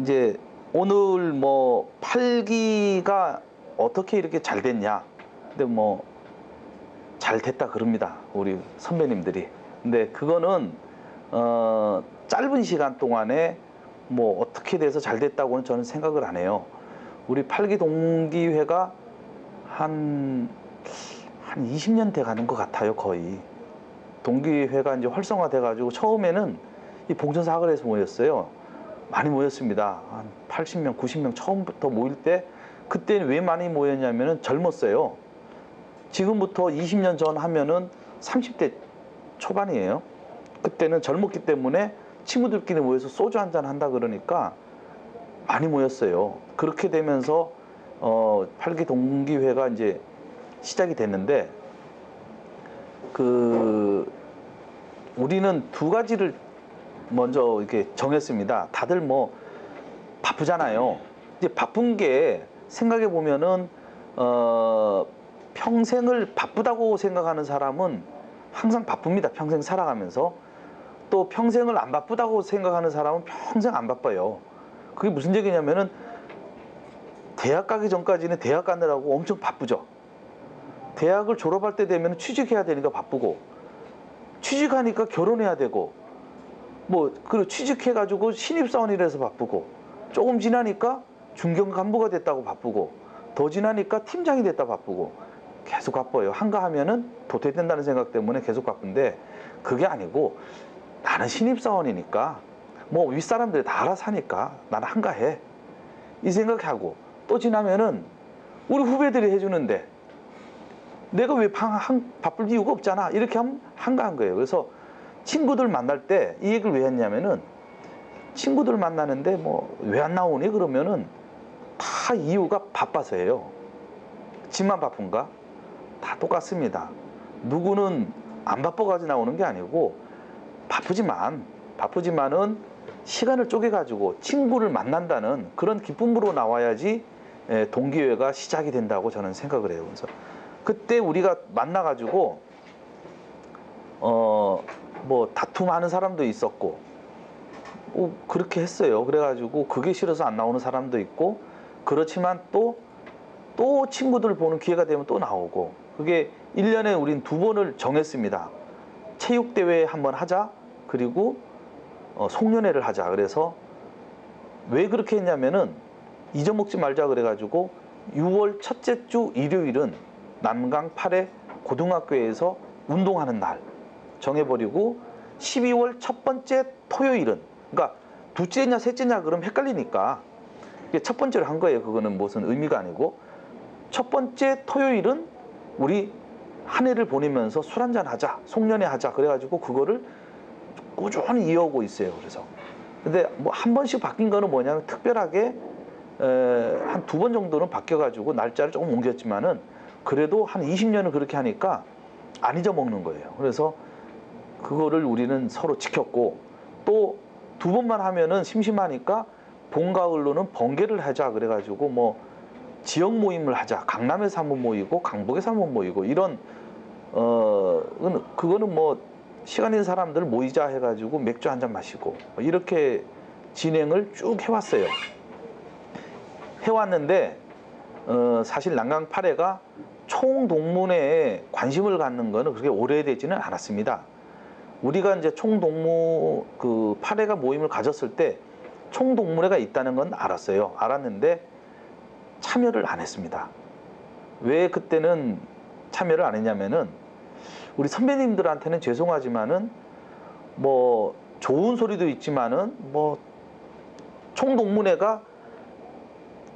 이제 오늘 뭐 8기가 어떻게 이렇게 잘 됐냐. 근데 뭐 잘 됐다 그럽니다. 우리 선배님들이. 근데 그거는 짧은 시간 동안에 뭐 어떻게 돼서 잘 됐다고는 저는 생각을 안 해요. 우리 8기 동기회가 한 20년 돼 가는 것 같아요, 거의. 동기회가 이제 활성화돼 가지고 처음에는 이 봉천사거리에서 모였어요. 많이 모였습니다. 한 80명, 90명 처음부터 모일 때 그때는 왜 많이 모였냐면은 젊었어요. 지금부터 20년 전 하면은 30대 초반이에요. 그때는 젊었기 때문에 친구들끼리 모여서 소주 한잔 한다 그러니까 많이 모였어요. 그렇게 되면서 8기 동기회가 이제 시작이 됐는데 우리는 두 가지를 먼저 이렇게 정했습니다. 다들 뭐 바쁘잖아요. 이제 바쁜 게 생각해 보면은 평생을 바쁘다고 생각하는 사람은 항상 바쁩니다. 평생 살아가면서. 또 평생을 안 바쁘다고 생각하는 사람은 평생 안 바빠요. 그게 무슨 얘기냐면은 대학 가기 전까지는 대학 가느라고 엄청 바쁘죠. 대학을 졸업할 때 되면 취직해야 되니까 바쁘고, 취직하니까 결혼해야 되고, 뭐 그리고 취직해가지고 신입사원이라서 바쁘고, 조금 지나니까 중견 간부가 됐다고 바쁘고, 더 지나니까 팀장이 됐다 바쁘고, 계속 바빠요. 한가하면은 도태된다는 생각 때문에 계속 바쁜데, 그게 아니고 나는 신입사원이니까 뭐 윗사람들이 다 알아서 하니까 나는 한가해, 이 생각하고, 또 지나면은 우리 후배들이 해주는데 내가 왜 바쁠 이유가 없잖아, 이렇게 하면 한가한 거예요. 그래서 친구들 만날 때 이 얘기를 왜 했냐면은, 친구들 만나는데 뭐 왜 안 나오니 그러면은 다 이유가 바빠서예요. 지만 바쁜가? 다 똑같습니다. 누구는 안 바빠가지고 나오는 게 아니고 바쁘지만은 시간을 쪼개가지고 친구를 만난다는 그런 기쁨으로 나와야지 동기회가 시작이 된다고 저는 생각을 해요. 그래서 그때 우리가 만나가지고 뭐 다툼하는 사람도 있었고, 그렇게 했어요. 그래가지고 그게 싫어서 안 나오는 사람도 있고, 그렇지만 또 친구들 보는 기회가 되면 또 나오고, 그게 1년에 우린 2번을 정했습니다. 체육대회 한번 하자, 그리고 송년회를 하자. 그래서 왜 그렇게 했냐면은 잊어먹지 말자 그래가지고 6월 첫째 주 일요일은 남강 8회 고등학교에서 운동하는 날 정해버리고, 12월 첫 번째 토요일은, 그러니까 둘째냐 셋째냐 그러면 헷갈리니까 첫 번째로 한 거예요. 그거는 무슨 의미가 아니고, 첫 번째 토요일은 우리 한 해를 보내면서 술 한잔 하자, 송년회 하자. 그래가지고 그거를 꾸준히 이어오고 있어요. 그래서 근데 뭐 한 번씩 바뀐 거는 뭐냐면, 특별하게 한 2번 정도는 바뀌어가지고 날짜를 조금 옮겼지만은 그래도 한 20년을 그렇게 하니까 안 잊어먹는 거예요. 그래서 그거를 우리는 서로 지켰고, 또 2번만 하면은 심심하니까 봄 가을로는 번개를 하자 그래가지고 뭐 지역 모임을 하자. 강남에서 한번 모이고 강북에서 한번 모이고, 이런 그거는 뭐 시간 있는 사람들 모이자 해가지고 맥주 한잔 마시고 이렇게 진행을 쭉 해왔어요. 해왔는데 사실 난강 8회가 총동문회에 관심을 갖는 거는 그렇게 오래되지는 않았습니다. 우리가 이제 총동무 8회가 모임을 가졌을 때 총동문회가 있다는 건 알았어요. 알았는데 참여를 안 했습니다. 왜 그때는 참여를 안 했냐면은, 우리 선배님들한테는 죄송하지만은 뭐 좋은 소리도 있지만은 뭐 총동문회가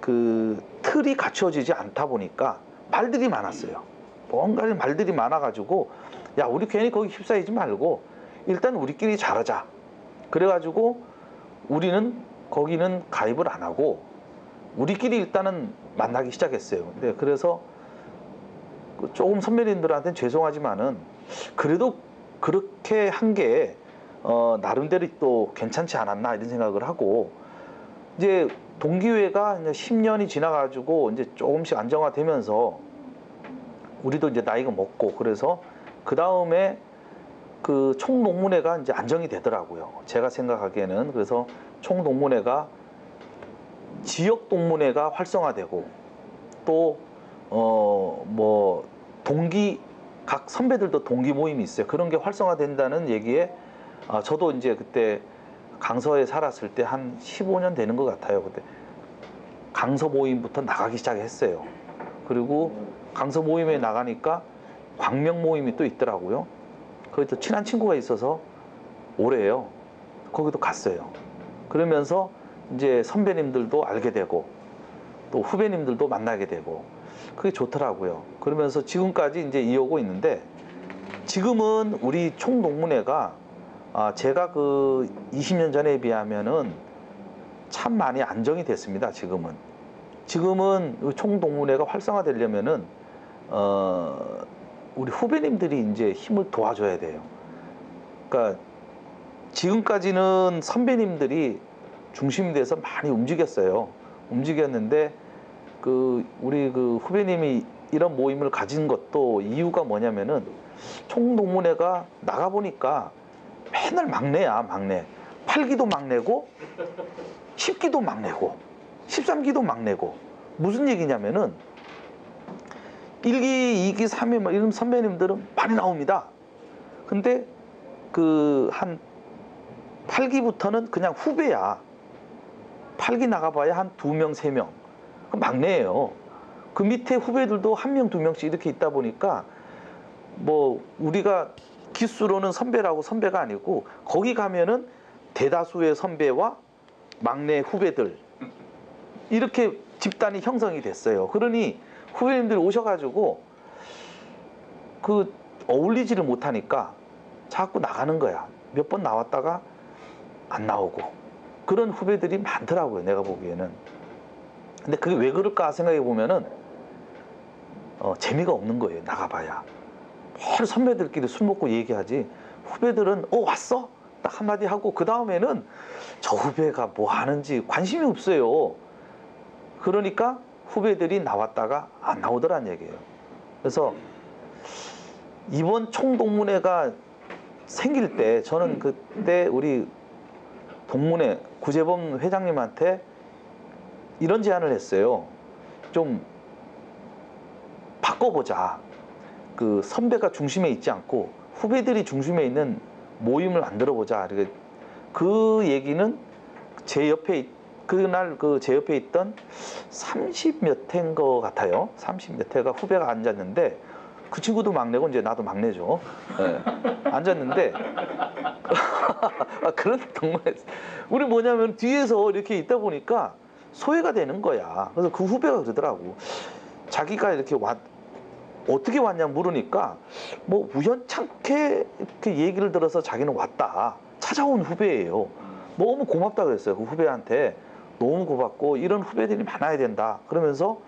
틀이 갖춰지지 않다 보니까 말들이 많았어요. 뭔가 말들이 많아가지고, 야, 우리 괜히 거기 휩싸이지 말고 일단 우리끼리 잘하자. 그래가지고 우리는 거기는 가입을 안 하고 우리끼리 일단은 만나기 시작했어요. 근데 그래서 조금 선배님들한테는 죄송하지만은 그래도 그렇게 한 게 나름대로 또 괜찮지 않았나 이런 생각을 하고, 이제 동기회가 이제 10년이 지나가지고 이제 조금씩 안정화되면서 우리도 이제 나이가 먹고, 그래서 그 다음에 그 총동문회가 이제 안정이 되더라고요. 제가 생각하기에는. 그래서 총동문회가 지역 동문회가 활성화되고 또 뭐 동기 각 선배들도 동기 모임이 있어요. 그런 게 활성화된다는 얘기에 저도 이제 그때 강서에 살았을 때 한 15년 되는 것 같아요. 그때 강서 모임부터 나가기 시작했어요. 그리고 강서 모임에 나가니까 광명 모임이 또 있더라고요. 거기도 친한 친구가 있어서 오래요. 거기도 갔어요. 그러면서 이제 선배님들도 알게 되고 또 후배님들도 만나게 되고 그게 좋더라고요. 그러면서 지금까지 이제 이어오고 있는데 지금은 우리 총동문회가 제가 그 20년 전에 비하면은 참 많이 안정이 됐습니다. 지금은 총동문회가 활성화되려면은 우리 후배님들이 이제 힘을 도와줘야 돼요. 그러니까 지금까지는 선배님들이 중심이 돼서 많이 움직였는데 우리 그 후배님이 이런 모임을 가진 것도 이유가 뭐냐면은 총동문회가 나가 보니까 맨날 막내야, 막내. 8기도 막내고 10기도 막내고 13기도 막내고 무슨 얘기냐면은 1기, 2기, 3기 뭐 이런 선배님들은 많이 나옵니다. 근데 그 한 8기부터는 그냥 후배야. 8기 나가봐야 한 2명, 3명. 그 막내예요. 그 밑에 후배들도 1명, 2명씩 이렇게 있다 보니까 뭐 우리가 기수로는 선배가 아니고 거기 가면은 대다수의 선배와 막내 후배들 이렇게 집단이 형성이 됐어요. 그러니 후배님들이 오셔가지고 그 어울리지를 못하니까 자꾸 나가는 거야. 몇 번 나왔다가 안 나오고 그런 후배들이 많더라고요. 내가 보기에는. 근데 그게 왜 그럴까 생각해 보면은 재미가 없는 거예요. 나가봐야 바로 선배들끼리 술 먹고 얘기하지. 후배들은 왔어? 딱 한마디 하고 그 다음에는 저 후배가 뭐 하는지 관심이 없어요. 그러니까 후배들이 나왔다가 안 나오더란 얘기예요. 그래서 이번 총동문회가 생길 때 저는 그때 우리 동문회 구재범 회장님한테 이런 제안을 했어요. 좀 바꿔보자. 그 선배가 중심에 있지 않고 후배들이 중심에 있는 모임을 만들어보자. 그 얘기는 제 옆에 그날 제 옆에 있던 30몇 회인 것 같아요. 30몇 회가 후배가 앉았는데 그 친구도 막내고 이제 나도 막내죠. 네. 앉았는데 그런 동문회 우리 뭐냐면 뒤에서 이렇게 있다 보니까 소외가 되는 거야. 그래서 그 후배가 그러더라고. 자기가 이렇게 어떻게 왔냐 물으니까 뭐 우연찮게 이렇게 얘기를 들어서 자기는 왔다. 찾아온 후배예요. 너무 고맙다 그랬어요. 그 후배한테 너무 고맙고 이런 후배들이 많아야 된다. 그러면서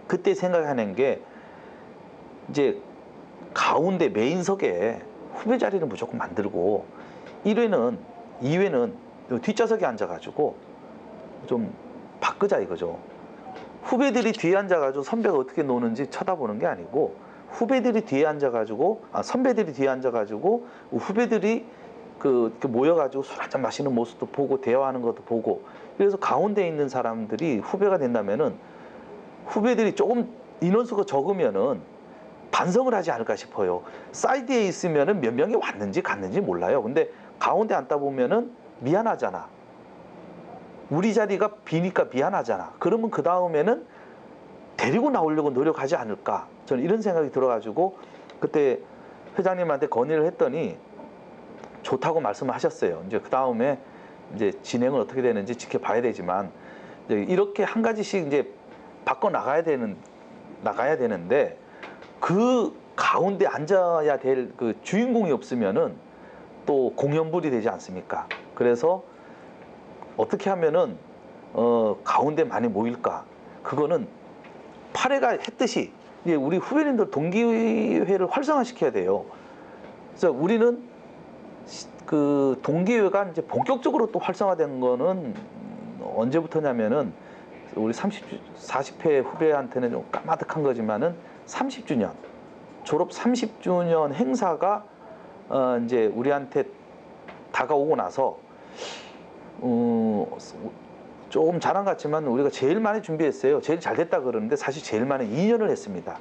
그때 생각하는 게 이제 가운데 메인석에 후배 자리는 무조건 만들고 1회는 2회는 뒷좌석에 앉아가지고 좀 바꾸자 이거죠. 후배들이 뒤에 앉아가지고 선배가 어떻게 노는지 쳐다보는 게 아니고 후배들이 뒤에 앉아가지고 선배들이 뒤에 앉아가지고 후배들이 그 모여가지고 술 한잔 마시는 모습도 보고 대화하는 것도 보고 그래서 가운데 있는 사람들이 후배가 된다면은 후배들이 조금 인원수가 적으면은 반성을 하지 않을까 싶어요. 사이드에 있으면은 몇 명이 왔는지 갔는지 몰라요. 근데 가운데 앉다 보면은 미안하잖아. 우리 자리가 비니까 미안하잖아. 그러면 그 다음에는 데리고 나오려고 노력하지 않을까. 저는 이런 생각이 들어가지고 그때 회장님한테 건의를 했더니 좋다고 말씀을 하셨어요. 이제 그 다음에 이제 진행은 어떻게 되는지 지켜봐야 되지만 이제 이렇게 한 가지씩 이제 바꿔 나가야 되는데 그 가운데 앉아야 될 그 주인공이 없으면은 또 공연불이 되지 않습니까? 그래서 어떻게 하면은 가운데 많이 모일까? 그거는 8회가 했듯이 이제 우리 후배님들 동기회를 활성화시켜야 돼요. 그래서 우리는 그 동기회가 이제 본격적으로 또 활성화된 거는 언제부터냐면은 우리 40회 후배한테는 좀 까마득한 거지만은 30주년 졸업 30주년 행사가 이제 우리한테 다가오고 나서 조금 자랑 같지만 우리가 제일 많이 준비했어요. 제일 잘 됐다 그러는데 사실 제일 많이 2년을 했습니다.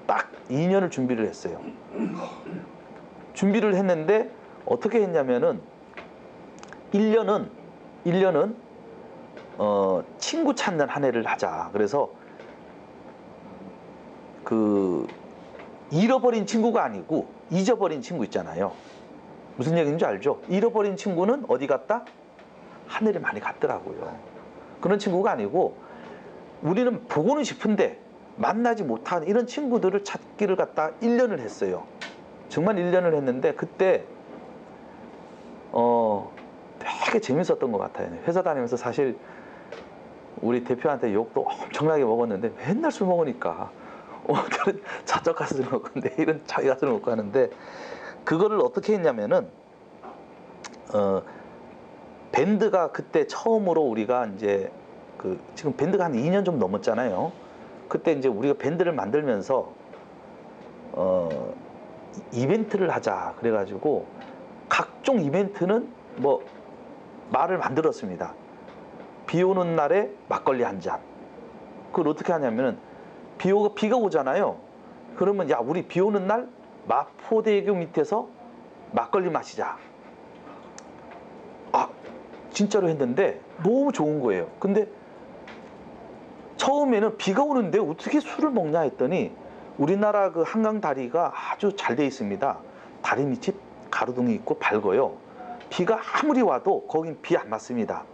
딱 2년을 준비를 했어요. 준비를 했는데 어떻게 했냐면은 1년은 친구 찾는 한 해를 하자. 그래서 그 잃어버린 친구가 아니고 잊어버린 친구 있잖아요. 무슨 얘기인지 알죠? 잃어버린 친구는 어디 갔다? 하늘에 많이 갔더라고요. 그런 친구가 아니고 우리는 보고는 싶은데 만나지 못한 이런 친구들을 찾기를 갖다 1년을 했어요. 정말 1년을 했는데 그때 되게 재밌었던 것 같아요. 회사 다니면서 사실 우리 대표한테 욕도 엄청나게 먹었는데 맨날 술 먹으니까 오늘은 저쪽 가서 술 먹고 내일은 자기 가서 술 먹고 하는데 그거를 어떻게 했냐면은 밴드가 그때 처음으로 우리가 이제 지금 밴드가 한 2년 좀 넘었잖아요. 그때 이제 우리가 밴드를 만들면서 이벤트를 하자 그래가지고 각종 이벤트는 뭐 말을 만들었습니다. 비 오는 날에 막걸리 한 잔. 그걸 어떻게 하냐면은 비가 오잖아요. 그러면 야 우리 비 오는 날 마포대교 밑에서 막걸리 마시자. 아 진짜로 했는데 너무 좋은 거예요. 근데 처음에는 비가 오는데 어떻게 술을 먹냐 했더니 우리나라 그 한강 다리가 아주 잘 돼 있습니다. 다리 밑이 가로등이 있고 밝아요. 비가 아무리 와도 거긴 비 안 맞습니다.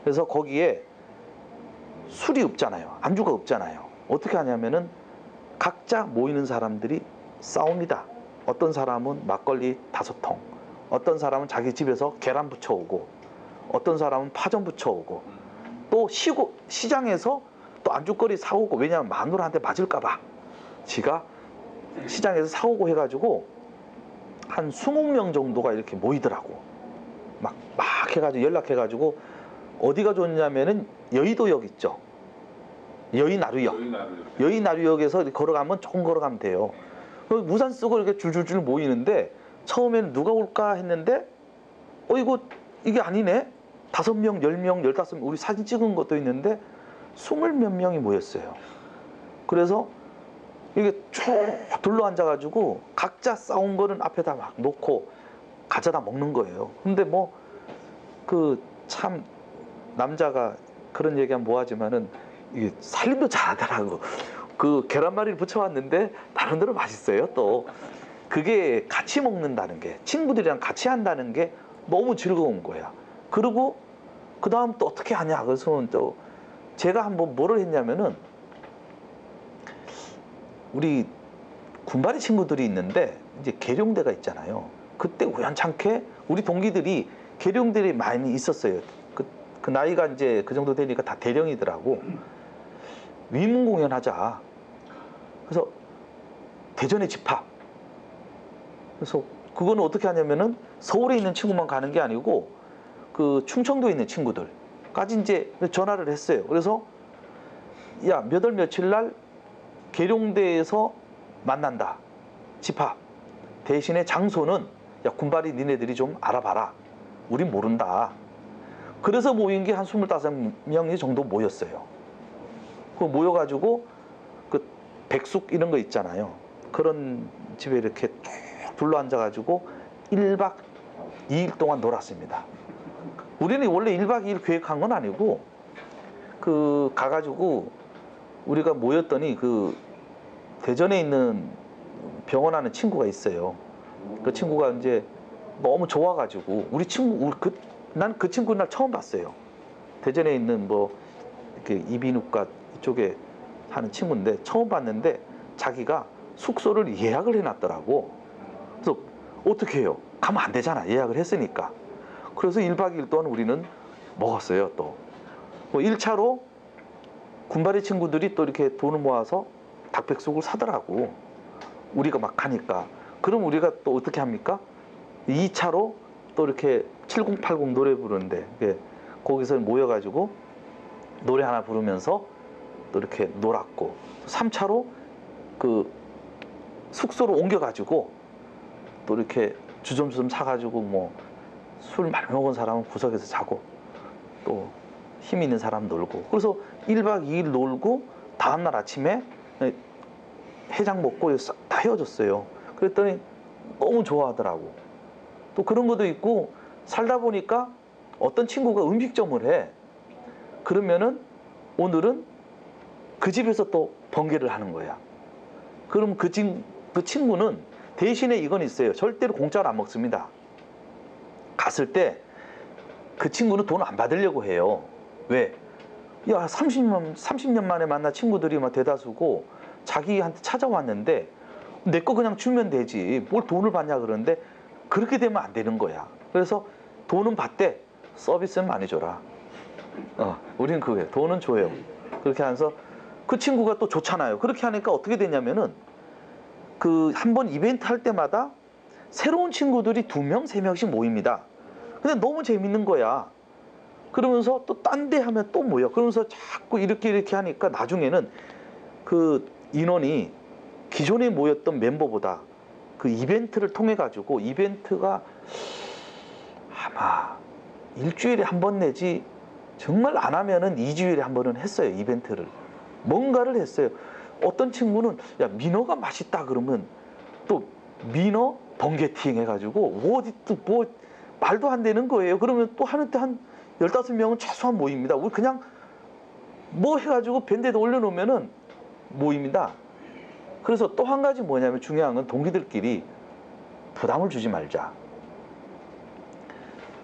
그래서 거기에 술이 없잖아요. 안주가 없잖아요. 어떻게 하냐면은 각자 모이는 사람들이 싸웁니다. 어떤 사람은 막걸리 5통, 어떤 사람은 자기 집에서 계란 부쳐오고, 어떤 사람은 파전 부쳐오고, 또 시장에서 또 안주거리 사오고, 왜냐하면 마누라한테 맞을까봐 지가 시장에서 사오고 해가지고 한 20명 정도가 이렇게 모이더라고. 막 해가지고 연락해가지고 어디가 좋냐면은 여의도역 있죠. 여의나루역에서 걸어가면 조금 걸어가면 돼요. 우산 쓰고 이렇게 줄줄줄 모이는데 처음에는 누가 올까 했는데 이게 아니네. 5명, 10명, 15명 우리 사진 찍은 것도 있는데 20 몇 명이 모였어요. 그래서 이게 쭉 둘러앉아가지고 각자 싸운 거는 앞에다 막 놓고 가져다 먹는 거예요. 근데 뭐 참 남자가 그런 얘기하면 뭐하지만은 이게 살림도 잘하더라고. 계란말이를 부쳐왔는데 나름대로 맛있어요. 또 그게 같이 먹는다는 게 친구들이랑 같이 한다는 게 너무 즐거운 거야. 그리고 그 다음 또 어떻게 하냐. 그래서 또 제가 한번 뭐를 했냐면은 우리 군바리 친구들이 있는데 이제 계룡대가 있잖아요. 그때 우연찮게 우리 동기들이 계룡들이 많이 있었어요. 그 나이가 이제 그 정도 되니까 다 대령이더라고. 위문 공연하자. 그래서 대전에 집합. 그래서 그거는 어떻게 하냐면은 서울에 있는 친구만 가는 게 아니고 그 충청도에 있는 친구들까지 이제 전화를 했어요. 그래서 야 몇 월 며칠 날 계룡대에서 만난다. 집합. 대신에 장소는 야 군바리 니네들이 좀 알아봐라. 우린 모른다. 그래서 모인 게 한 25명이 정도 모였어요. 그 모여가지고 그 백숙 이런 거 있잖아요. 그런 집에 이렇게 쭉 둘러앉아가지고 1박 2일 동안 놀았습니다. 우리는 원래 1박 2일 계획한 건 아니고 가가지고 우리가 모였더니 대전에 있는 병원 하는 친구가 있어요. 그 친구가 이제 너무 좋아가지고 난 그 친구 날 처음 봤어요. 대전에 있는 뭐 이렇게 이비인후과 이쪽에 하는 친구인데 처음 봤는데 자기가 숙소를 예약을 해놨더라고. 그래서 어떻게 해요? 가면 안 되잖아. 예약을 했으니까. 그래서 1박 2일 동안 우리는 먹었어요. 또 뭐 1차로 군바리 친구들이 또 이렇게 돈을 모아서 닭백숙을 사더라고. 우리가 막 가니까. 그럼 우리가 또 어떻게 합니까? 2차로 또 이렇게 7080 노래 부르는데 거기서 모여가지고 노래 하나 부르면서 또 이렇게 놀았고 3차로 숙소로 옮겨가지고 또 이렇게 주섬주섬 사가지고 뭐 술 많이 먹은 사람은 구석에서 자고 또 힘 있는 사람 놀고, 그래서 1박 2일 놀고 다음날 아침에 해장 먹고 다 헤어졌어요. 그랬더니 너무 좋아하더라고. 또 그런 것도 있고, 살다 보니까 어떤 친구가 음식점을 해. 그러면은 오늘은 그 집에서 또 번개를 하는 거야. 그럼 그 친구는 대신에 이건 있어요. 절대로 공짜로 안 먹습니다. 갔을 때 그 친구는 돈 안 받으려고 해요. 왜? 야, 30년 만에 만난 친구들이 막 대다수고 자기한테 찾아왔는데 내 거 그냥 주면 되지 뭘 돈을 받냐 그러는데, 그렇게 되면 안 되는 거야. 그래서 돈은 받되 서비스는 많이 줘라. 우린 그거예요. 돈은 줘요. 그렇게 하면서 그 친구가 또 좋잖아요. 그렇게 하니까 어떻게 되냐면은 그 한 번 이벤트 할 때마다 새로운 친구들이 2명, 3명씩 모입니다. 근데 너무 재밌는 거야. 그러면서 또 딴 데 하면 또 모여. 그러면서 자꾸 이렇게 하니까 나중에는 그 인원이 기존에 모였던 멤버보다 그 이벤트를 통해 가지고, 이벤트가 아마 일주일에 한 번 내지 정말 안 하면은 2주일에 한 번은 했어요. 이벤트를 뭔가를 했어요. 어떤 친구는 야, 민어가 맛있다 그러면 또 민어 번개팅 해가지고 어디 또 뭐 말도 안 되는 거예요. 그러면 또 하는데 한 15명은 최소한 모입니다. 우리 그냥 뭐 해가지고 밴드에다 올려놓으면은 모입니다. 그래서 또 한 가지 뭐냐면 중요한 건 동기들끼리 부담을 주지 말자.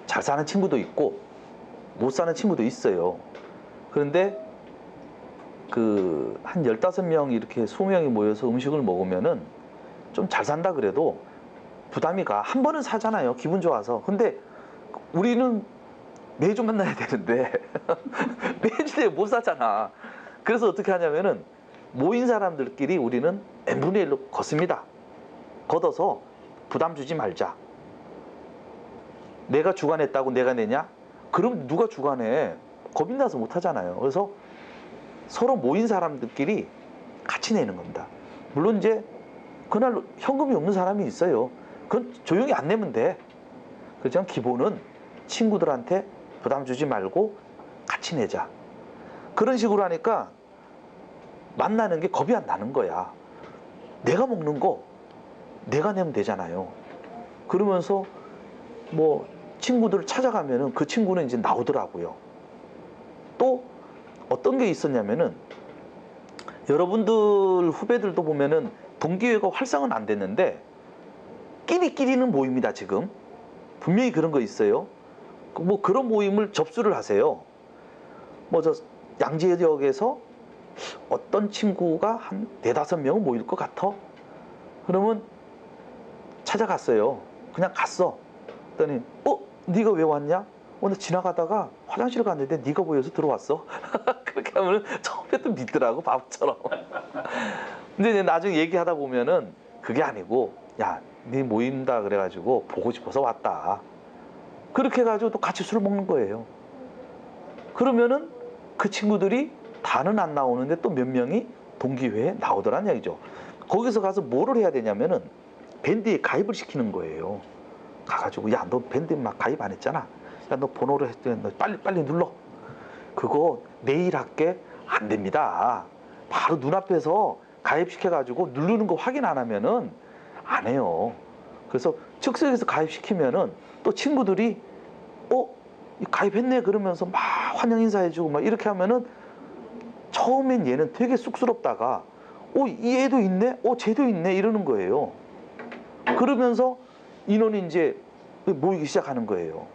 잘 사는 친구도 있고 못 사는 친구도 있어요. 그런데 그 한 15명 이렇게 20명이 모여서 음식을 먹으면은 좀 잘 산다 그래도 부담이 가. 한 번은 사잖아요. 기분 좋아서. 근데 우리는 매주 만나야 되는데 매주 못 사잖아. 그래서 어떻게 하냐면은 모인 사람들끼리 우리는 n분의 1로 걷습니다. 걷어서 부담 주지 말자. 내가 주관했다고 내가 내냐? 그럼 누가 주관해? 겁이 나서 못 하잖아요. 그래서 서로 모인 사람들끼리 같이 내는 겁니다. 물론 이제 그날 현금이 없는 사람이 있어요. 그건 조용히 안 내면 돼. 그렇지만 기본은 친구들한테 부담 주지 말고 같이 내자. 그런 식으로 하니까 만나는 게 겁이 안 나는 거야. 내가 먹는 거 내가 내면 되잖아요. 그러면서 뭐 친구들을 찾아가면은 그 친구는 이제 나오더라고요. 또 어떤 게 있었냐면은, 여러분들 후배들도 보면은 동기회가 활성은 안 됐는데 끼리끼리는 모입니다. 지금 분명히 그런 거 있어요. 뭐 그런 모임을 접수를 하세요. 뭐 저 양재역에서 어떤 친구가 한 4-5명 모일 것 같아. 그러면 찾아갔어요. 그냥 갔어. 그랬더니 네가 왜 왔냐? 오늘 지나가다가 화장실 갔는데 네가 보여서 들어왔어. 그렇게 하면은 처음에 또 믿더라고, 바보처럼. 근데 이제 나중에 얘기하다 보면은 그게 아니고, 야, 네 모인다 그래가지고 보고 싶어서 왔다. 그렇게 해가지고 또 같이 술 먹는 거예요. 그러면은 그 친구들이 다는 안 나오는데 또 몇 명이 동기회에 나오더란 얘기죠. 거기서 가서 뭐를 해야 되냐면은 밴드에 가입을 시키는 거예요. 가가지고 야, 너 밴드에 막 가입 안 했잖아. 야, 너 번호를 했더니 너 빨리 눌러. 그거 내일 할게. 안 됩니다. 바로 눈앞에서 가입시켜가지고 누르는 거 확인 안 하면은 안 해요. 그래서 즉석에서 가입시키면은 또 친구들이 가입했네 그러면서 막 환영 인사해주고 막 이렇게 하면은 처음엔 얘는 되게 쑥스럽다가 이 애도 있네? 쟤도 있네? 이러는 거예요. 그러면서 인원이 이제 모이기 시작하는 거예요.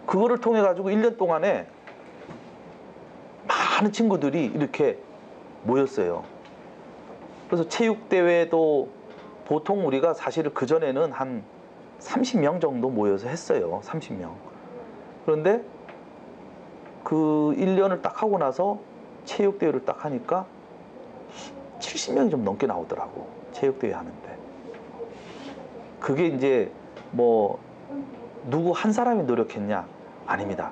그거를 통해 가지고 1년 동안에 많은 친구들이 이렇게 모였어요. 그래서 체육대회도 보통 우리가 사실은 그전에는 한 30명 정도 모여서 했어요. 30명. 그런데 그 1년을 딱 하고 나서 체육대회를 딱 하니까 70명이 좀 넘게 나오더라고. 체육대회 하는데. 그게 이제 뭐 누구 한 사람이 노력했냐? 아닙니다.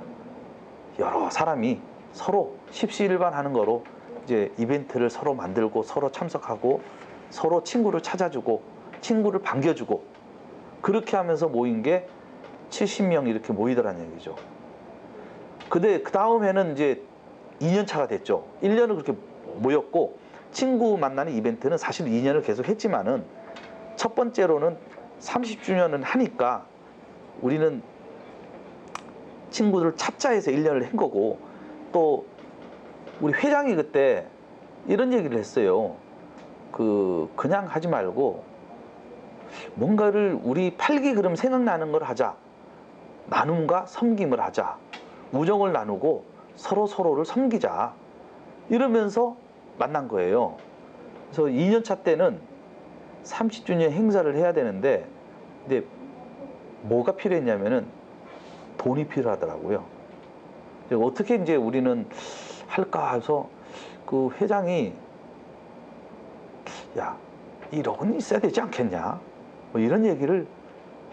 여러 사람이 서로 십시일반 하는 거로 이제 이벤트를 서로 만들고 서로 참석하고 서로 친구를 찾아주고 친구를 반겨주고 그렇게 하면서 모인 게 70명 이렇게 모이더라는 얘기죠. 근데 그 다음에는 이제 2년 차가 됐죠. 1년을 그렇게 모였고, 친구 만나는 이벤트는 사실 2년을 계속 했지만은 첫 번째로는 30주년을 하니까 우리는 친구들을 찾자 해서 1년을 한 거고, 또 우리 회장이 그때 이런 얘기를 했어요. 그냥 하지 말고 뭔가를 우리 8기 그럼 생각나는 걸 하자. 나눔과 섬김을 하자. 우정을 나누고 서로를 섬기자. 이러면서 만난 거예요. 그래서 2년 차 때는 30주년 행사를 해야 되는데, 근데 뭐가 필요했냐면은 돈이 필요하더라고요. 어떻게 이제 우리는 할까 해서 그 회장이, 야, 1억은 있어야 되지 않겠냐, 뭐 이런 얘기를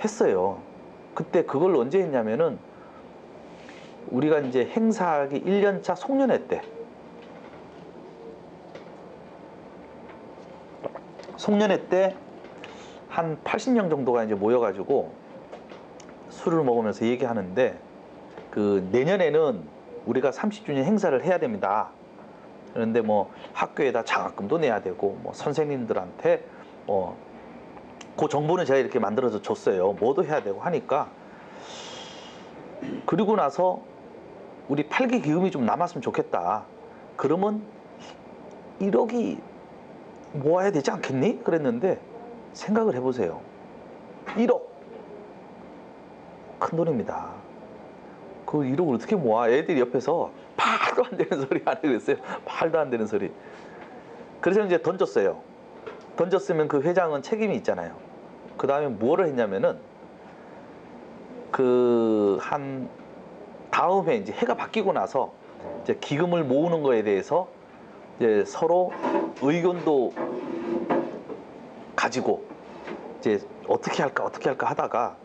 했어요. 그때 그걸 언제 했냐면은 우리가 이제 행사하기 1년차 송년회 때, 한 80명 정도가 이제 모여가지고 술을 먹으면서 얘기하는데, 그 내년에는 우리가 30주년 행사를 해야 됩니다. 그런데 뭐 학교에다 장학금도 내야 되고, 뭐 선생님들한테 그 정보는 제가 이렇게 만들어서 줬어요. 뭐도 해야 되고 하니까, 그리고 나서 우리 8기 기금이 좀 남았으면 좋겠다. 그러면 1억이 모아야 되지 않겠니? 그랬는데 생각을 해보세요. 1억 큰 돈입니다. 그 1억을 어떻게 모아? 애들이 옆에서 말도 안 되는 소리 하네 그랬어요. 말도 안 되는 소리. 그래서 이제 던졌어요. 던졌으면 그 회장은 책임이 있잖아요. 그 다음에 뭐를 했냐면은 한 다음에 이제 해가 바뀌고 나서 이제 기금을 모으는 거에 대해서 이제 서로 의견도 가지고 이제 어떻게 할까 하다가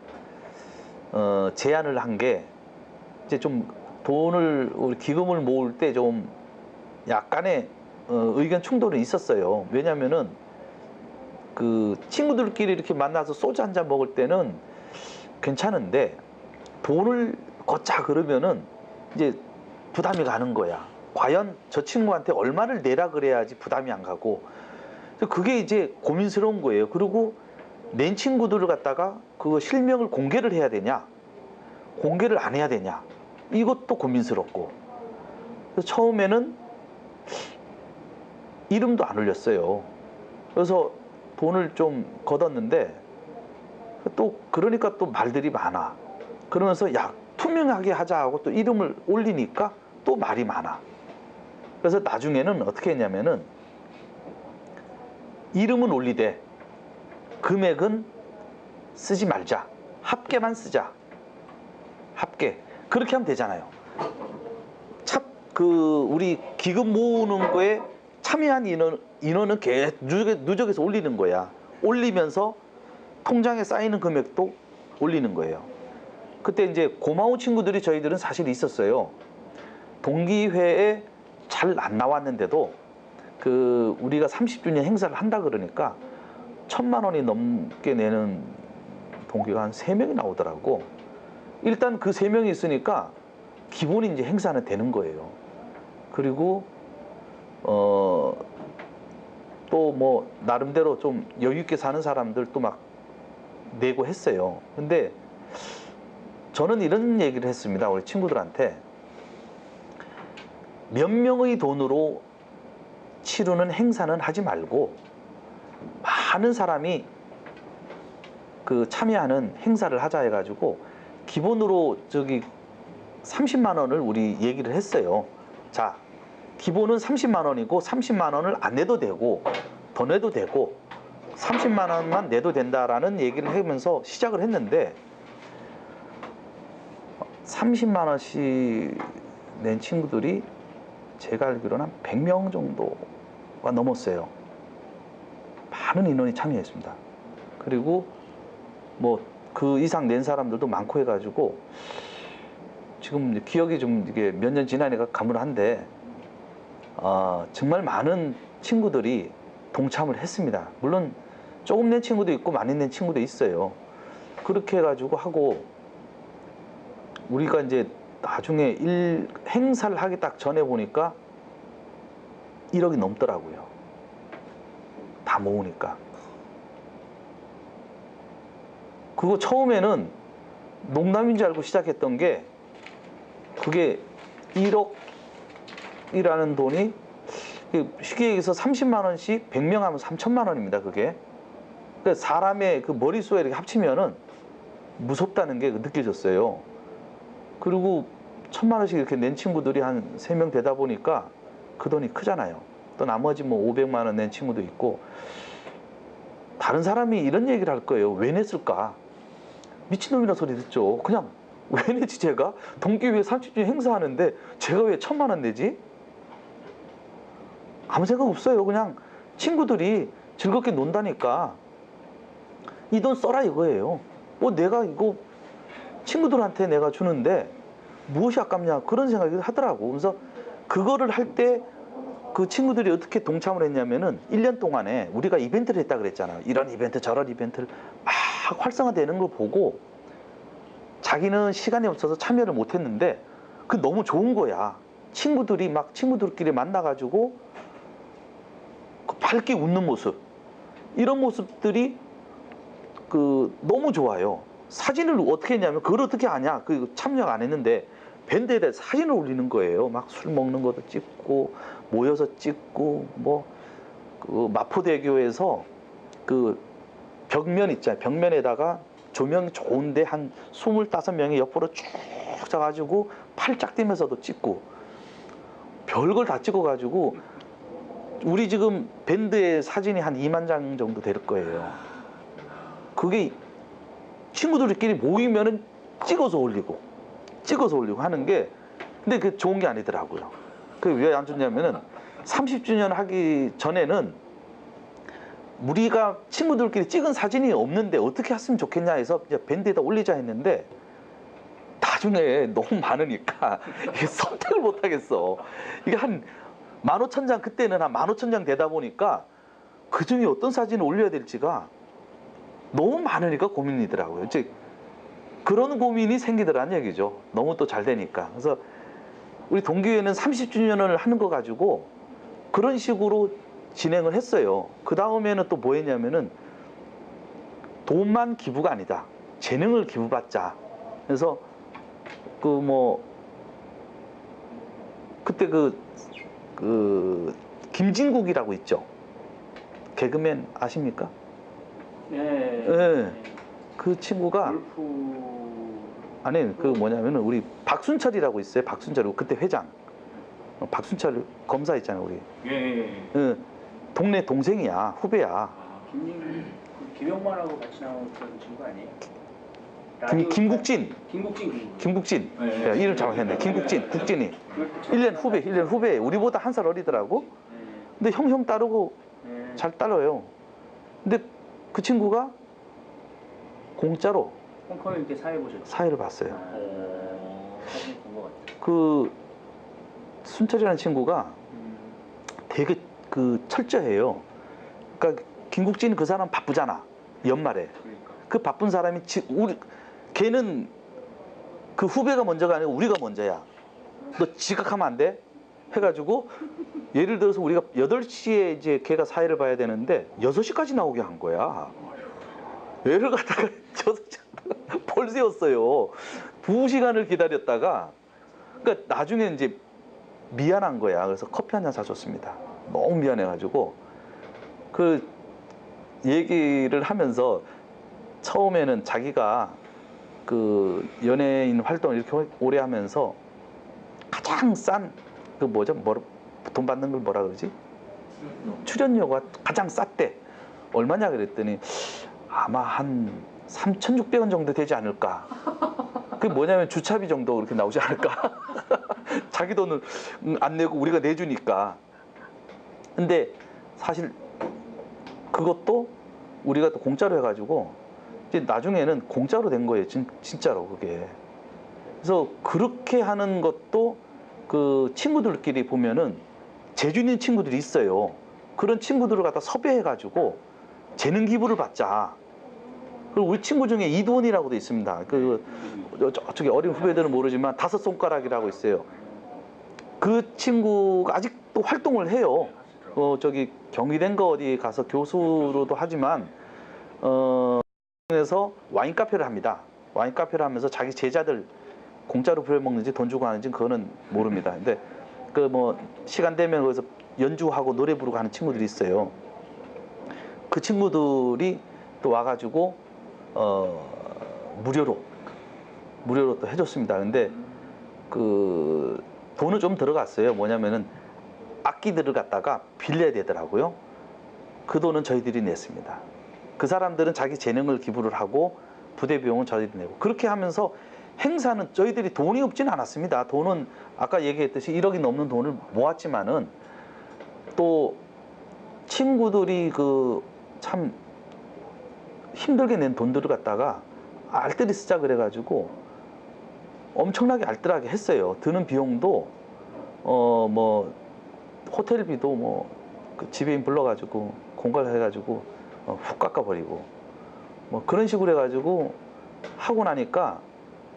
제안을 한 게, 이제 좀 돈을 우리 기금을 모을 때 좀 약간의 의견 충돌이 있었어요. 왜냐면은 그 친구들끼리 이렇게 만나서 소주 한 잔 먹을 때는 괜찮은데, 돈을 걷자 그러면은 이제 부담이 가는 거야. 과연 저 친구한테 얼마를 내라 그래야지 부담이 안 가고, 그게 이제 고민스러운 거예요. 그리고 낸 친구들을 갖다가 그 실명을 공개를 해야 되냐, 공개를 안 해야 되냐, 이것도 고민스럽고. 그래서 처음에는 이름도 안 올렸어요. 그래서 돈을 좀 걷었는데, 또 그러니까 또 말들이 많아. 그러면서 야, 투명하게 하자 하고 또 이름을 올리니까 또 말이 많아. 그래서 나중에는 어떻게 했냐면은 이름은 올리되 금액은 쓰지 말자. 합계만 쓰자. 합계. 그렇게 하면 되잖아요. 우리 기금 모으는 거에 참여한 인원은 누적해서 올리는 거야. 올리면서 통장에 쌓이는 금액도 올리는 거예요. 그때 이제 고마운 친구들이 저희들은 사실 있었어요. 동기회에 잘 안 나왔는데도 우리가 30주년 행사를 한다 그러니까 1,000만 원이 넘게 내는 동기가 한 3명이 나오더라고. 일단 그 3명이 있으니까 기본이 이제 행사는 되는 거예요. 그리고 또 뭐 나름대로 좀 여유 있게 사는 사람들도 막 내고 했어요. 근데 저는 이런 얘기를 했습니다. 우리 친구들한테. 몇 명의 돈으로 치르는 행사는 하지 말고 많은 사람이 참여하는 행사를 하자 해가지고 기본으로 30만 원을 우리 얘기를 했어요. 자, 기본은 30만 원이고 30만 원을 안 내도 되고 더 내도 되고 30만 원만 내도 된다라는 얘기를 하면서 시작을 했는데, 30만 원씩 낸 친구들이 제가 알기로는 한 100명 정도가 넘었어요. 많은 인원이 참여했습니다. 그리고 뭐 그 이상 낸 사람들도 많고 해가지고 지금 기억이 좀 이게 몇 년 지나니까 가물한데, 정말 많은 친구들이 동참을 했습니다. 물론 조금 낸 친구도 있고 많이 낸 친구도 있어요. 그렇게 해가지고 하고 우리가 이제 나중에 행사를 하기 딱 전에 보니까 1억이 넘더라고요. 다 모으니까. 그거 처음에는 농담인 줄 알고 시작했던 게 그게 1억이라는 돈이 쉽게 얘기해서 30만 원씩 100명 하면 3천만 원입니다. 그게. 그러니까 사람의 그 머릿속에 이렇게 합치면은 무섭다는 게 느껴졌어요. 그리고 1,000만 원씩 이렇게 낸 친구들이 한 3명 되다 보니까 그 돈이 크잖아요. 또 나머지 뭐 500만 원 낸 친구도 있고 다른 사람이 이런 얘기를 할 거예요. 왜 냈을까? 미친놈이라는 소리 듣죠. 그냥 왜 내지 제가? 동기회에 30주년 행사하는데 제가 왜 1,000만 원 내지? 아무 생각 없어요. 그냥 친구들이 즐겁게 논다니까 이 돈 써라 이거예요. 뭐 내가 이거 친구들한테 내가 주는데 무엇이 아깝냐 그런 생각이 하더라고. 그래서 그거를 할 때 그 친구들이 어떻게 동참을 했냐면은 1년 동안에 우리가 이벤트를 했다 그랬잖아. 이런 이벤트 저런 이벤트를 막 활성화되는 걸 보고 자기는 시간이 없어서 참여를 못 했는데 그 너무 좋은 거야. 친구들이 막 친구들끼리 만나가지고 그 밝게 웃는 모습 이런 모습들이 그 너무 좋아요. 사진을 어떻게 했냐면 그걸 어떻게 하냐 그 참여 안 했는데 밴드에다 사진을 올리는 거예요. 막 술 먹는 것도 찍고 모여서 찍고 뭐 그 마포대교에서 그 벽면 있잖아요. 벽면에다가 조명 좋은데 한 25명이 옆으로 쭉 자가지고 팔짝 뛰면서도 찍고 별걸 다 찍어가지고 우리 지금 밴드의 사진이 한 2만 장 정도 될 거예요. 그게 친구들끼리 모이면은 찍어서 올리고 하는 게 근데 그 좋은 게 아니더라고요. 그게 왜 안 좋냐면은 30주년 하기 전에는 우리가 친구들끼리 찍은 사진이 없는데 어떻게 했으면 좋겠냐 해서 이제 밴드에다 올리자 했는데 나중에 너무 많으니까 이게 선택을 못 하겠어. 이게 한 15,000장 그때는 한 15,000장 되다 보니까 그 중에 어떤 사진을 올려야 될지가 너무 많으니까 고민이더라고요. 즉 그런 고민이 생기더라는 얘기죠. 너무 또 잘 되니까. 그래서 우리 동기회는 30주년을 하는 거 가지고 그런 식으로 진행을 했어요. 그 다음에는 또 뭐 했냐면은 돈만 기부가 아니다. 재능을 기부받자. 그래서 그 뭐 그때 그 김진국이라고 있죠. 개그맨 아십니까? 네. 네. 그 친구가 아니 그 뭐냐면은 우리 박순철이라고 있어요. 박순철 그때 회장. 박순철 검사 있잖아요 우리. 예. 동네 동생이야 후배야. 아, 김영만하고 같이 나온 그런 친구 아니에요? 김국진. 네. 야, 이름 정확했네. 김국진. 국진이 1년 후배. 우리보다 한 살 어리더라고. 근데 형 따르고 잘 따라요. 근데 그 친구가 공짜로 홍콩에 이렇게 사회 보셨죠? 사회를 봤어요. 사진 본것 같아요. 그 순철이라는 친구가 되게 그 철저해요. 그러니까 김국진이 그 사람 바쁘잖아. 연말에. 그러니까. 그 바쁜 사람이 걔는 그 후배가 먼저가 아니고 우리가 먼저야. 너 지각하면 안 돼? 해가지고 예를 들어서 우리가 8시에 이제 걔가 사회를 봐야 되는데 6시까지 나오게 한 거야. 애를 갖다가 6시 벌 세웠어요. 2시간을 기다렸다가 그러니까 나중에 이제 미안한 거야. 그래서 커피 한 잔 사줬습니다. 너무 미안해가지고 그 얘기를 하면서 처음에는 자기가 그 연예인 활동을 이렇게 오래 하면서 가장 싼 그 뭐죠? 돈 받는 걸 뭐라 그러지? 출연료가 가장 쌌대. 얼마냐 그랬더니 아마 한 3,600원 정도 되지 않을까. 그게 뭐냐면 주차비 정도 그렇게 나오지 않을까. 자기 돈을 안 내고 우리가 내주니까. 근데 사실 그것도 우리가 또 공짜로 해가지고 이제 나중에는 공짜로 된 거예요. 진짜로 그게. 그래서 그렇게 하는 것도 그 친구들끼리 보면은 재주 있는 친구들이 있어요. 그런 친구들을 갖다 섭외해가지고 재능 기부를 받자. 그리고 우리 친구 중에 이두원이라고도 있습니다. 저쪽에 어린 후배들은 모르지만 다섯 손가락이라고 있어요. 그 친구가 아직도 활동을 해요. 저기 경희대인가 어디 가서 교수로도 하지만 에서 와인 카페를 합니다. 와인 카페를 하면서 자기 제자들 공짜로 부려먹는지 돈 주고 하는지 그거는 모릅니다. 근데 그 뭐 시간 되면 거기서 연주하고 노래 부르고 하는 친구들이 있어요. 그 친구들이 또 와가지고 무료로 또 해줬습니다. 근데 그 돈은 좀 들어갔어요. 뭐냐면은 악기들을 갖다가 빌려야 되더라고요. 그 돈은 저희들이 냈습니다. 그 사람들은 자기 재능을 기부를 하고 부대 비용은 저희들이 내고 그렇게 하면서 행사는 저희들이 돈이 없진 않았습니다. 돈은 아까 얘기했듯이 1억이 넘는 돈을 모았지만은 또 친구들이 그 참 힘들게 낸 돈들을 갖다가 알뜰히 쓰자 그래가지고 엄청나게 알뜰하게 했어요. 드는 비용도 뭐 호텔비도 뭐 그 지배인 불러가지고 공갈해가지고 훅 깎아버리고 뭐 그런 식으로 해가지고 하고 나니까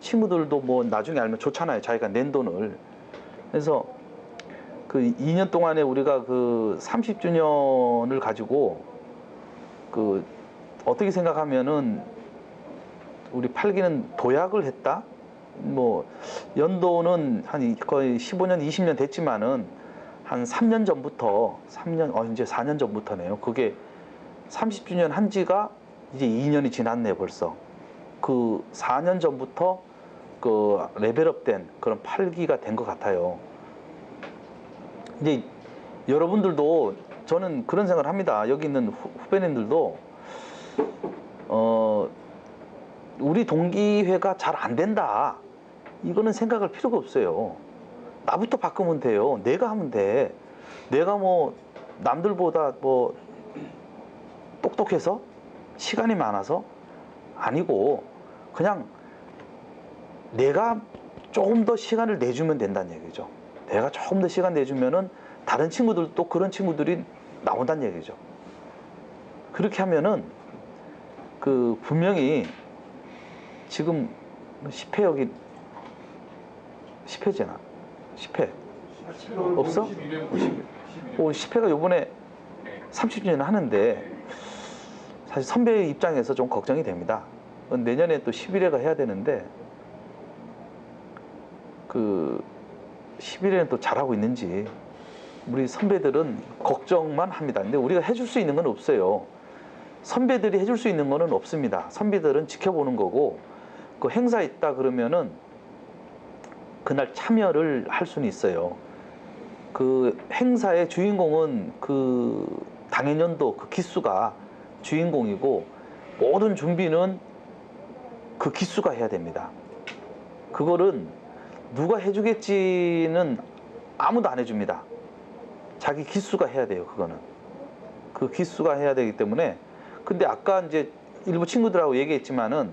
친구들도 뭐 나중에 알면 좋잖아요. 자기가 낸 돈을. 그래서 그 2년 동안에 우리가 그 30주년을 가지고 그 어떻게 생각하면은 우리 팔기는 도약을 했다. 뭐 연도는 한 거의 15년, 20년 됐지만은 한 3년 전부터 이제 4년 전부터네요. 그게 30주년 한 지가 이제 2년이 지났네 벌써. 그 4년 전부터 그 레벨업된 그런 팔기가 된 것 같아요. 이제 여러분들도 저는 그런 생각을 합니다. 여기 있는 후배님들도 우리 동기회가 잘 안 된다. 이거는 생각할 필요가 없어요. 나부터 바꾸면 돼요. 내가 하면 돼. 내가 뭐 남들보다 뭐 똑똑해서 시간이 많아서 아니고 그냥 내가 조금 더 시간을 내주면 된다는 얘기죠. 내가 조금 더 시간 내주면은 다른 친구들도 그런 친구들이 나온다는 얘기죠. 그렇게 하면은 그 분명히 지금 10회 여기 10회잖아. 10회 없어? 10회가 요번에 30주년 하는데 사실 선배 입장에서 좀 걱정이 됩니다. 내년에 또 11회가 해야 되는데 그 11회는 또 잘하고 있는지 우리 선배들은 걱정만 합니다. 근데 우리가 해줄 수 있는 건 없어요. 선배들이 해줄 수 있는 거는 없습니다. 선배들은 지켜보는 거고 그 행사 있다 그러면은 그날 참여를 할 수는 있어요. 그 행사의 주인공은 그 당해년도 그 기수가 주인공이고 모든 준비는 그 기수가 해야 됩니다. 그거는 누가 해주겠지는 아무도 안 해줍니다. 자기 기수가 해야 돼요. 그거는 그 기수가 해야 되기 때문에. 근데 아까 이제 일부 친구들하고 얘기했지만은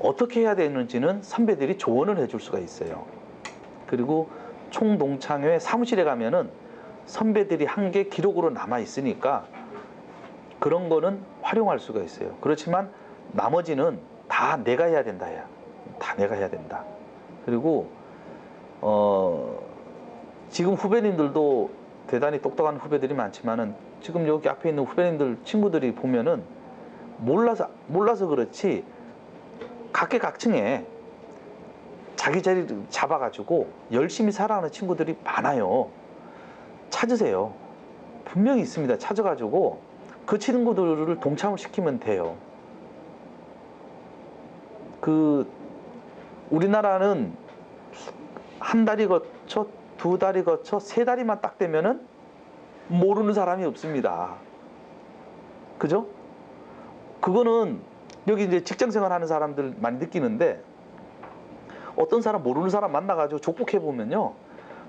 어떻게 해야 되는지는 선배들이 조언을 해줄 수가 있어요. 그리고 총동창회 사무실에 가면은 선배들이 한 게 기록으로 남아 있으니까 그런 거는 활용할 수가 있어요. 그렇지만 나머지는 다 내가 해야 된다. 다 내가 해야 된다. 그리고 지금 후배님들도 대단히 똑똑한 후배들이 많지만은 지금 여기 앞에 있는 후배님들 친구들이 보면은 몰라서 그렇지 각계각층에 자기 자리를 잡아가지고 열심히 살아가는 친구들이 많아요. 찾으세요. 분명히 있습니다. 찾아가지고 그 친구들을 동참을 시키면 돼요. 그 우리나라는 한 달이 거쳐, 두 달이 거쳐, 세 달이만 딱 되면은 모르는 사람이 없습니다. 그죠? 그거는 여기 이제 직장생활 하는 사람들 많이 느끼는데 어떤 사람 모르는 사람 만나가지고 족복해 보면요,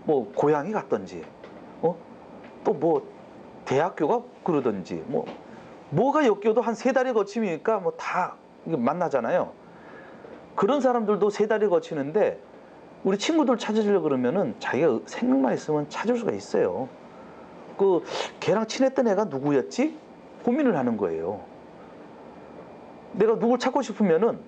뭐 고향이 갔던지, 또 뭐 대학교가 그러던지, 뭐가 엮여도 한 세 달이 거치니까 뭐 다 만나잖아요. 그런 사람들도 세 달이 거치는데 우리 친구들 찾으려고 그러면은 자기가 생각만 있으면 찾을 수가 있어요. 걔랑 친했던 애가 누구였지? 고민을 하는 거예요. 내가 누굴 찾고 싶으면은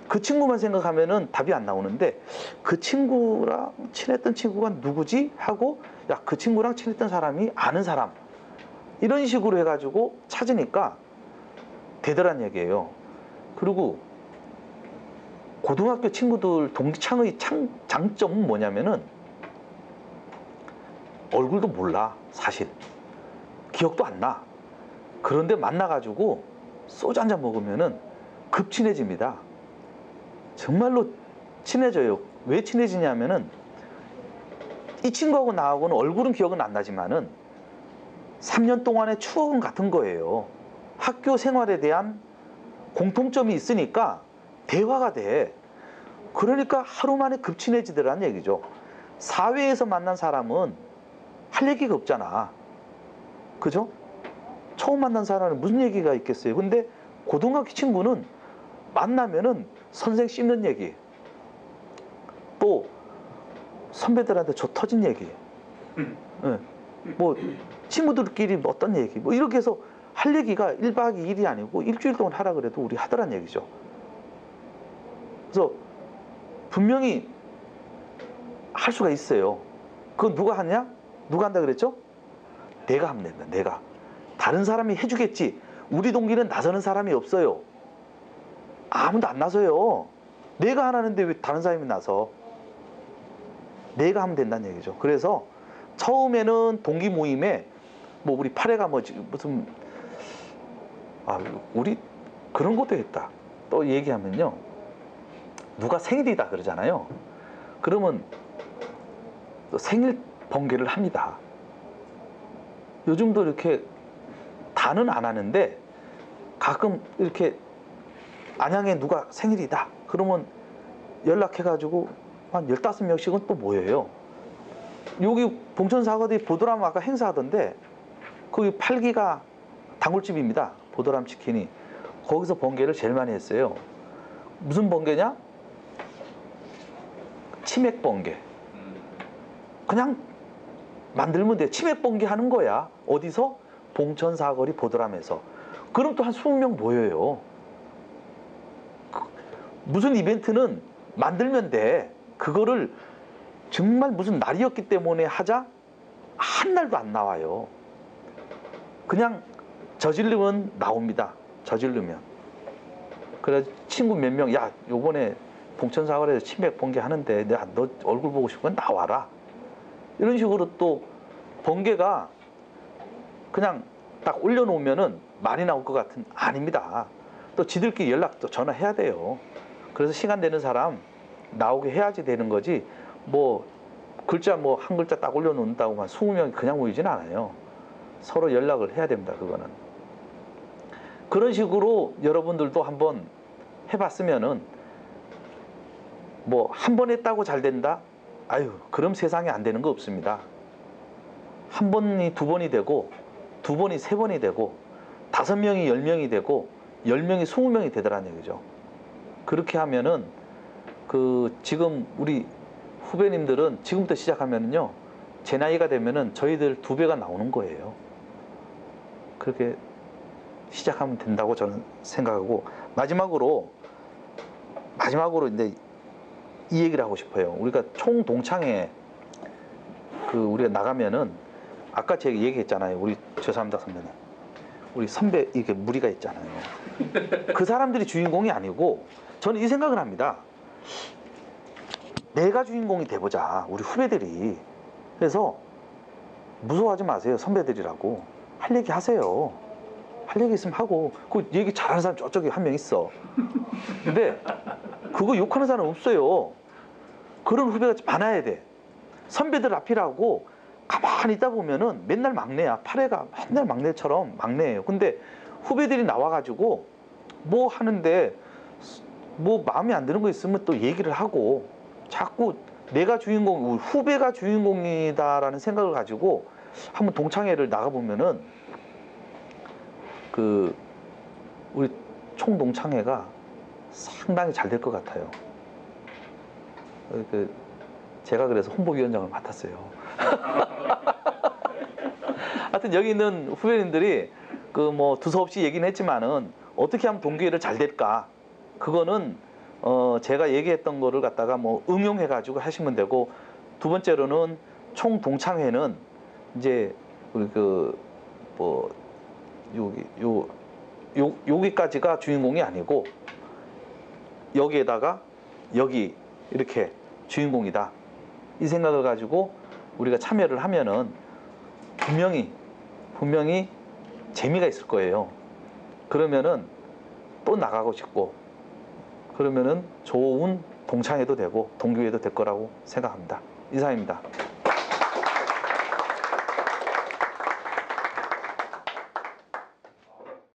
그 친구만 생각하면은 답이 안 나오는데 그 친구랑 친했던 친구가 누구지? 하고 야, 그 친구랑 친했던 사람이 아는 사람 이런 식으로 해가지고 찾으니까 되더란 얘기예요. 그리고 고등학교 친구들 동창의 장점은 뭐냐면은 얼굴도 몰라 사실 기억도 안 나. 그런데 만나가지고 소주 한잔 먹으면은 급 친해집니다. 정말로 친해져요. 왜 친해지냐면은 이 친구하고 나하고는 얼굴은 기억은 안 나지만은 3년 동안의 추억은 같은 거예요. 학교 생활에 대한 공통점이 있으니까 대화가 돼. 그러니까 하루 만에 급 친해지더라는 얘기죠. 사회에서 만난 사람은 할 얘기가 없잖아. 그죠? 처음 만난 사람은 무슨 얘기가 있겠어요. 근데 고등학교 친구는 만나면은 선생 씹는 얘기, 또 선배들한테 저 터진 얘기, 예. 뭐 친구들끼리 어떤 얘기, 뭐 이렇게 해서 할 얘기가 1박 2일이 아니고 일주일 동안 하라 그래도 우리 하더란 얘기죠. 그래서 분명히 할 수가 있어요. 그건 누가 하냐? 누가 한다 그랬죠? 내가 하면 된다. 내가. 다른 사람이 해주겠지. 우리 동기는 나서는 사람이 없어요. 아무도 안 나서요. 내가 하라는데 왜 다른 사람이 나서? 내가 하면 된다는 얘기죠. 그래서 처음에는 동기 모임에 뭐 우리 파레가 무슨 우리 그런 것도 했다. 또 얘기하면요. 누가 생일이다 그러잖아요. 그러면 또 생일 번개를 합니다. 요즘도 이렇게 다는 안 하는데 가끔 이렇게 안양에 누가 생일이다 그러면 연락해가지고 한 15명씩은 또 모여요. 여기 봉천사거리 보드람 아까 행사하던데 거기 8기가 단골집입니다. 보드람 치킨이. 거기서 번개를 제일 많이 했어요. 무슨 번개냐? 치맥 번개. 그냥 만들면 돼. 치맥 번개 하는 거야. 어디서? 봉천사거리 보드람에서. 그럼 또 한 20명 모여요. 무슨 이벤트는 만들면 돼. 그거를 정말 무슨 날이었기 때문에 하자? 한 날도 안 나와요. 그냥 저지르면 나옵니다. 저지르면. 그래 친구 몇 명, 야, 요번에 봉천사거리에서 치맥 번개 하는데 내가 너 얼굴 보고 싶으면 나와라. 이런 식으로 또 번개가 그냥 딱 올려놓으면은 많이 나올 것 같은 아닙니다. 또 지들끼리 연락 또 전화해야 돼요. 그래서 시간 되는 사람 나오게 해야지 되는 거지. 뭐 글자 뭐 한 글자 딱 올려놓는다고만 20명이 그냥 모이진 않아요. 서로 연락을 해야 됩니다. 그거는. 그런 식으로 여러분들도 한번 해봤으면은 뭐 한 번 했다고 잘 된다? 아유, 그럼 세상에 안 되는 거 없습니다. 한 번이 두 번이 되고 두 번이 세 번이 되고 5명이 10명이 되고 10명이 20명이 되더라는 얘기죠. 그렇게 하면은 그 지금 우리 후배님들은 지금부터 시작하면은요 제 나이가 되면은 저희들 2배가 나오는 거예요. 그렇게 시작하면 된다고 저는 생각하고 마지막으로 이제 이 얘기를 하고 싶어요. 우리가 총 동창회 우리가 나가면은 아까 제가 얘기했잖아요. 우리 죄송합니다 선배님. 우리 선배 이렇게 무리가 있잖아요. 그 사람들이 주인공이 아니고 저는 이 생각을 합니다. 내가 주인공이 돼보자. 우리 후배들이. 그래서 무서워하지 마세요. 선배들이라고. 할 얘기 하세요. 할 얘기 있으면 하고. 그 얘기 잘하는 사람 저쪽에 한 명 있어. 근데 그거 욕하는 사람 없어요. 그런 후배가 많아야 돼. 선배들 앞이라고 가만히 있다 보면은 맨날 막내야. 파레가 맨날 막내처럼 막내예요. 근데 후배들이 나와가지고 뭐 하는데 뭐 마음에 안 드는 거 있으면 또 얘기를 하고 자꾸 내가 주인공, 후배가 주인공이다라는 생각을 가지고 한번 동창회를 나가보면은 우리 총 동창회가 상당히 잘 될 것 같아요. 제가 그래서 홍보위원장을 맡았어요. 하여튼 여기 있는 후배님들이 뭐 두서없이 얘기는 했지만은 어떻게 하면 동기회를 잘 될까? 그거는 제가 얘기했던 거를 갖다가 뭐 응용해 가지고 하시면 되고, 두 번째로는 총 동창회는 이제 우리 뭐 여기까지가 주인공이 아니고 여기에다가 여기 이렇게 주인공이다, 이 생각을 가지고 우리가 참여를 하면은 분명히 재미가 있을 거예요. 그러면은 또 나가고 싶고, 그러면은 좋은 동창회도 되고 동기회도 될 거라고 생각합니다. 이상입니다.